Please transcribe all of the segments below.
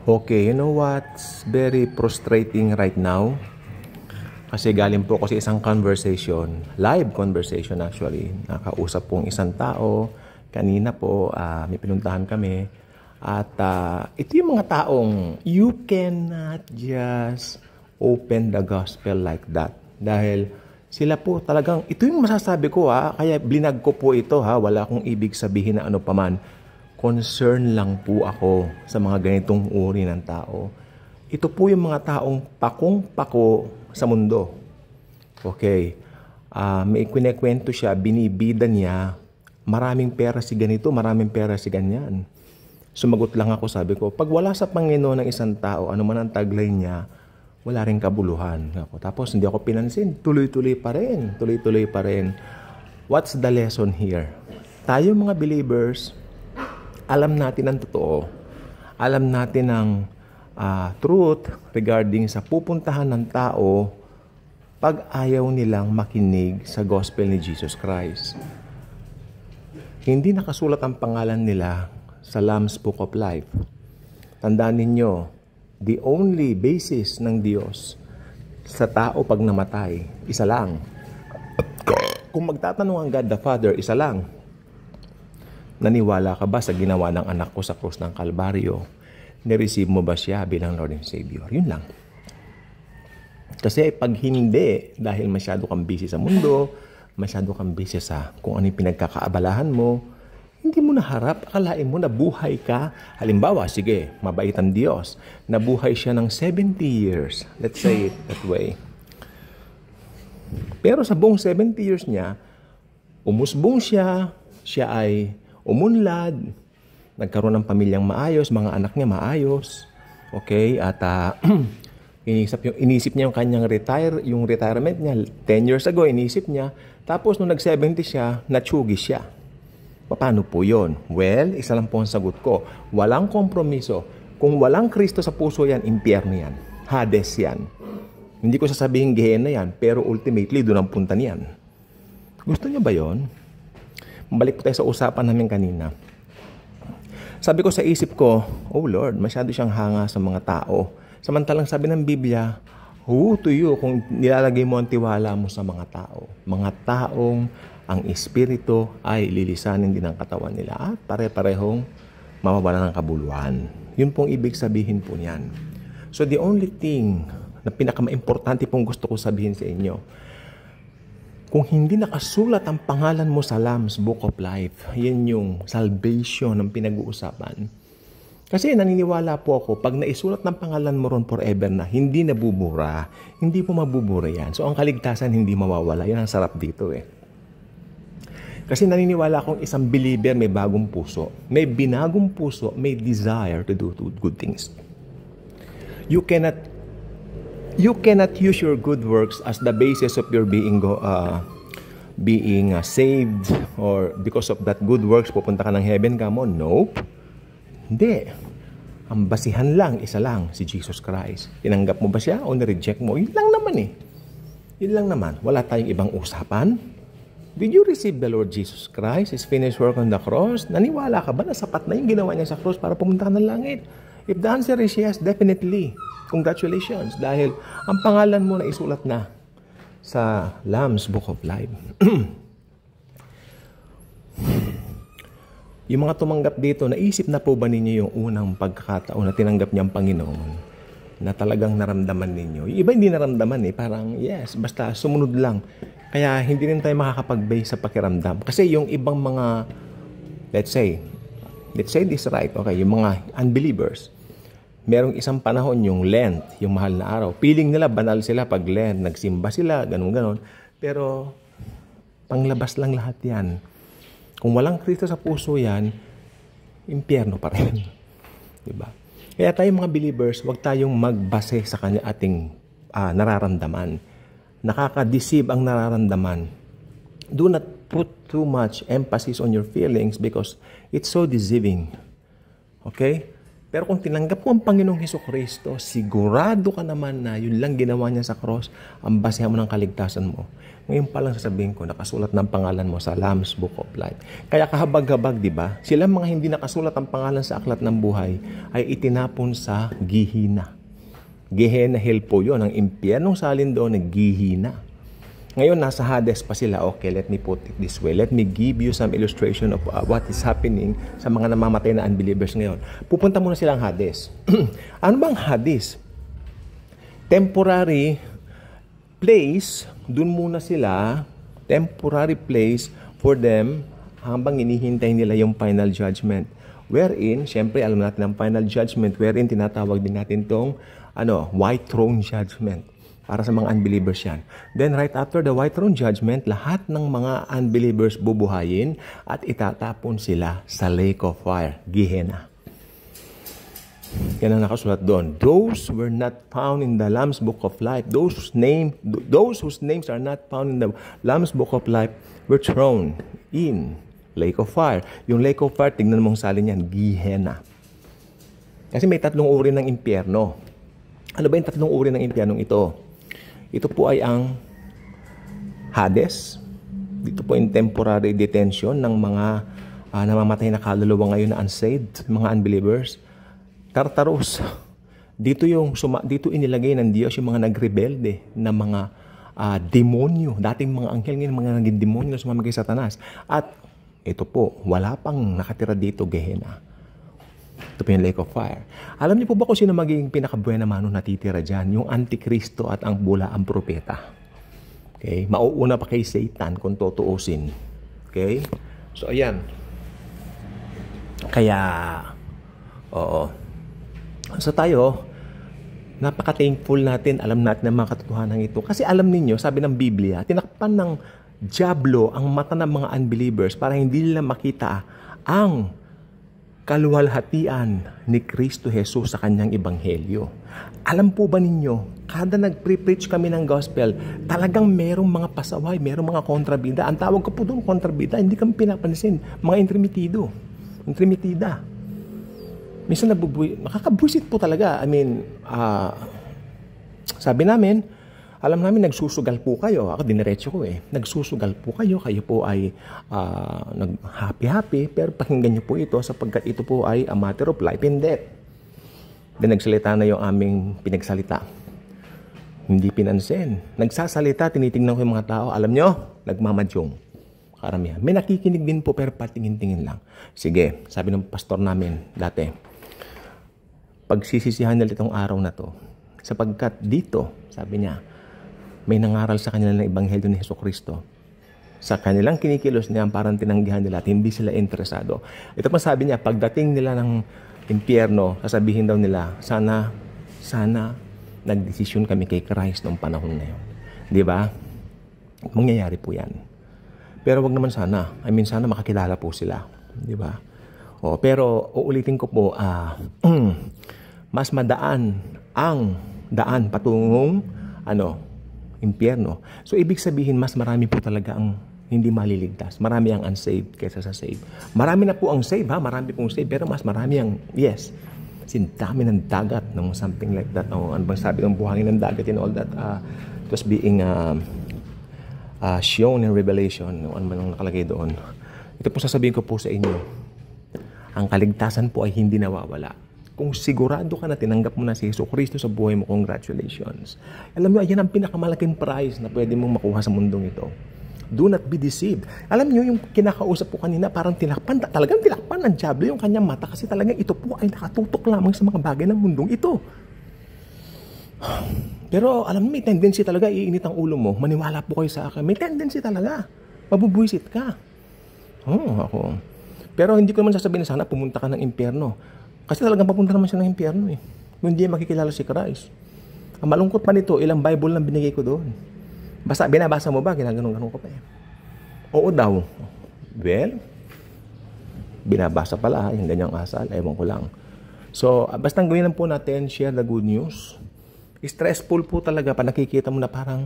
Okay, you know what's very frustrating right now? Kasi galing po ako sa isang conversation, live conversation actually. Nakausap pong isang tao, kanina po may pinuntahan kami. At ito yung mga taong you cannot just open the gospel like that. Dahil sila po talagang, ito yung masasabi ko kaya blinag ko po ito wala akong ibig sabihin na ano paman. Concern lang po ako sa mga ganitong uri ng tao. Ito po yung mga taong pakong-pako sa mundo. Okay. May kwinekwento siya, binibida niya, maraming pera si ganito, maraming pera si ganyan. Sumagot lang ako, sabi ko, pag wala sa Panginoon ng isang tao, ano man ang taglay niya, wala rin kabuluhan. Tapos hindi ako pinansin, tuloy-tuloy pa rin. What's the lesson here? Tayo mga believers, alam natin ang totoo. Alam natin ang truth regarding sa pupuntahan ng tao pag ayaw nilang makinig sa gospel ni Jesus Christ. Hindi nakasulat ang pangalan nila sa Lamb's Book of Life. Tandaan ninyo, the only basis ng Diyos sa tao pag namatay, isa lang. Kung magtatanong ang God the Father, isa lang. Naniwala ka ba sa ginawa ng anak ko sa krus ng Kalbaryo? Nireceive mo ba siya bilang Lord and Savior? Yun lang. Kasi pag hindi, dahil masyado kang busy sa mundo, masyado kang busy sa kung ano yung pinagkakaabalahan mo, hindi mo naharap, akalain mo na buhay ka. Halimbawa, sige, mabait ang Diyos. Nabuhay siya ng 70 years. Let's say it that way. Pero sa buong 70 years niya, umusbong siya, siya ay umunlad, nagkaroon ng pamilyang maayos, mga anak niya maayos. Okay? At inisip niya yung kanyang retirement niya. 10 years ago, inisip niya. Tapos nung nag-70 siya, natsugi siya. Paano po yun? Well, isa lang po ang sagot ko. Walang kompromiso. Kung walang Kristo sa puso yan, impyerno yan. Hades yan. Hindi ko sasabihin Gehenna yan, pero ultimately, doon ang punta niyan. Gusto niya ba yon? Balik po tayo sa usapan namin kanina. Sabi ko sa isip ko, oh Lord, masyado siyang hanga sa mga tao. Samantalang sabi ng Biblia, who to you kung nilalagay mo ang tiwala mo sa mga tao. Mga taong ang espiritu ay lilisanin din ang katawan nila at pare-parehong mawawala ng kabuluhan. Yun pong ibig sabihin po niyan. So the only thing na pinaka-importante pong gusto ko sabihin sa inyo, kung hindi nakasulat ang pangalan mo sa Lamb's Book of Life, yan yung salvation ng pinag-uusapan. Kasi naniniwala po ako, pag naisulat ng pangalan mo ron forever na, hindi nabubura, hindi po mabubura yan. So ang kaligtasan hindi mawawala. Yan ang sarap dito Kasi naniniwala akong isang believer may bagong puso. May binagong puso, may desire to do good things. You cannot use your good works as the basis of your being saved, or because of that good works pupunta ka ng heaven ka mo. Nope. Hindi. Ang basihan lang, isa lang, si Jesus Christ. Tinanggap mo ba siya o na-reject mo? Yun lang naman Yun lang naman. Wala tayong ibang usapan. Did you receive the Lord Jesus Christ, His finished work on the cross? Naniwala ka ba na sapat na yung ginawa niya sa cross para pumunta ka ng langit? If the answer is yes, definitely. Congratulations. Dahil ang pangalan mo na isulat na sa Lamb's Book of Life. Yung mga tumanggap dito, naisip na po ba ninyo yung unang pagkakataon na tinanggap niya ang Panginoon? Na talagang naramdaman ninyo? Yung iba hindi naramdaman Parang yes, basta sumunod lang. Kaya hindi rin tayo makakapag-base sa pakiramdam. Kasi yung ibang mga, let's say this right, okay, yung mga unbelievers, merong isang panahon yung Lent, yung mahal na araw. Feeling nila banal sila pag Lent, nagsimba sila, ganun-ganon. Pero panglabas lang lahat yan. Kung walang Kristo sa puso yan, impyerno pa rin. Diba? Kaya tayo mga believers, huwag tayong magbase sa kanya ating nararamdaman. Nakaka-deceive ang nararamdaman. Do not put too much emphasis on your feelings because it's so deceiving. Okay? Pero kung tinanggap mo ang Panginoong Hesukristo, sigurado ka naman na yun lang ginawa niya sa cross, ang basehan mo ng kaligtasan mo. Ngayon pa lang sasabihin ko, nakasulat ng pangalan mo sa Lamb's Book of Life. Kaya kahabag-habag, di ba? Sila mga hindi nakasulat ang pangalan sa aklat ng buhay ay itinapon sa Gihina. Gehenna hell po yun. Ang impyernong salin doon ay Gihina. Ngayon, nasa Hades pa sila. Okay, let me put it this way. Let me give you some illustration of what is happening sa mga namamatay na unbelievers ngayon. Pupunta muna silang Hades. Ano bang Hades? Temporary place, dun muna sila, temporary place for them habang inihintay nila yung final judgment. Wherein, syempre, alam natin ang final judgment, wherein tinatawag din natin tong white throne judgment. Para sa mga unbelievers yan. Then, right after the white throne judgment, lahat ng mga unbelievers bubuhayin at itatapon sila sa lake of fire, Gehenna. Yan ang nakasulat doon. Those were not found in the Lamb's Book of Life. Those whose names are not found in the Lamb's Book of Life were thrown in lake of fire. Yung lake of fire, tignan mong salin yan, Gehenna. Kasi may tatlong uri ng impyerno. Ano ba yung tatlong uri ng impyernong ito? Ito po ay ang Hades. Dito po yung temporary detention ng mga namamatay na kaluluwa ngayon na unsaved, mga unbelievers. Tartarus. Dito inilagay ng Diyos yung mga nagrebelde na mga demonyo. Dating mga anghel, ngayon mga naging demonyo na sumama kay Satanas. At ito po, wala pang nakatira dito, Gehenna. Ito po yung lake of fire. Alam niyo po ba kung sino magiging pinakabuena mano natitira dyan? Yung Antikristo at ang bulaang propeta. Okay? Mauuna pa kay Satan kung tutuusin. Okay? So, ayan. Kaya, oo. So tayo, napaka-thankful natin, alam natin ang mga katotohanan ito. Kasi alam ninyo, sabi ng Biblia, tinakpan ng dyablo ang mata ng mga unbelievers para hindi nila makita ang kaluwalhatian ni Kristo Jesus sa kanyang ebanghelyo. Alam po ba ninyo, kada nag-preach kami ng gospel, talagang merong mga pasaway, merong mga kontrabida. Ang tawag ko po doon, kontrabida, hindi kami pinapansin. Mga intrimitida. Minsan makakabwisit po talaga. I mean, sabi namin, alam namin nagsusugal po kayo. Ako diniretso ko Nagsusugal po kayo. Kayo po ay nag-happy-happy. Pero pakinggan niyo po ito sapagkat ito po ay a matter of life and death. Then nagsalita na yung aming pinagsalita. Hindi pinansin. Nagsasalita, tinitingnan ko yung mga tao. Alam nyo, nagmamadyong. Karamihan. May nakikinig din po pero patingin-tingin lang. Sige, sabi ng pastor namin dati, pagsisisihan nila itong araw na to. Sapagkat dito, sabi niya, may nangaral sa kanila ng ebanghelyo ni Jesucristo. Sa kanilang kinikilos niya, parang tinanggihan nila at hindi sila interesado. Ito pa sabi niya, pagdating nila ng impyerno, sasabihin daw nila, sana nagdesisyon kami kay Christ noong panahon na yun. Di ba? Mangyayari po yan. Pero wag naman sana. I mean, sana makakilala po sila. Di ba? Pero uulitin ko po, mas madaan ang daan patungong impyerno. So, ibig sabihin, mas marami po talaga ang hindi maliligtas. Marami ang unsaved kaysa sa saved. Marami na po ang saved, marami pong saved, pero mas marami ang, yes, dami ng dagat, something like that. Ano bang sabi ng buhangin ng dagat and all that, it was being shown in Revelation, ano man ang nakalagay doon. Ito po sasabihin ko po sa inyo, ang kaligtasan po ay hindi nawawala. Kung sigurado ka na tinanggap mo na si Jesucristo sa buhay mo, congratulations. Alam mo, ayan ang pinakamalaking prize na pwede mong makuha sa mundong ito. Do not be deceived. Alam niyo, yung kinakausap po kanina, parang talagang tinakpan ng dyablo yung kanyang mata kasi talagang ito po ay nakatutok lamang sa mga bagay ng mundong ito. Pero alam mo, may tendency talaga, iinit ang ulo mo. Maniwala po kayo sa akin. May tendency talaga. Mabubwisit ka. Ako. Pero hindi ko naman sasabihin na sana pumunta ka ng impyerno. Kasi talagang papunta naman siya ng impyerno Kung hindi makikilala si Christ. Ang malungkot pa nito, ilang Bible lang binigay ko doon. Binabasa mo ba? Ginaganon-ganon ko pa Oo daw. Well, binabasa pala yung ganyang asal. Ewan ko lang. So, basta gawin lang po natin, share the good news. Stressful po talaga pa nakikita mo na parang,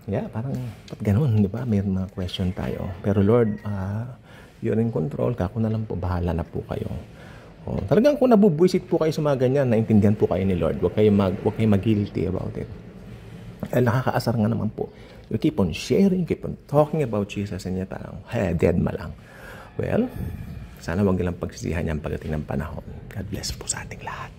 parang, ba't ganun, di ba? May mga question tayo. Pero Lord, you're in control. Kako na lang po, bahala na po kayo. Talagang kung nabubwisit po kayo sa mga ganyan, naintindihan po kayo ni Lord. Huwag kayo mag-guilty about it. Nakakaasar nga naman po. You keep on sharing, keep on talking about Jesus, and yet parang, dead ma lang. Well, sana wag nilang pagsisihan yan pagdating ng panahon. God bless po sa ating lahat.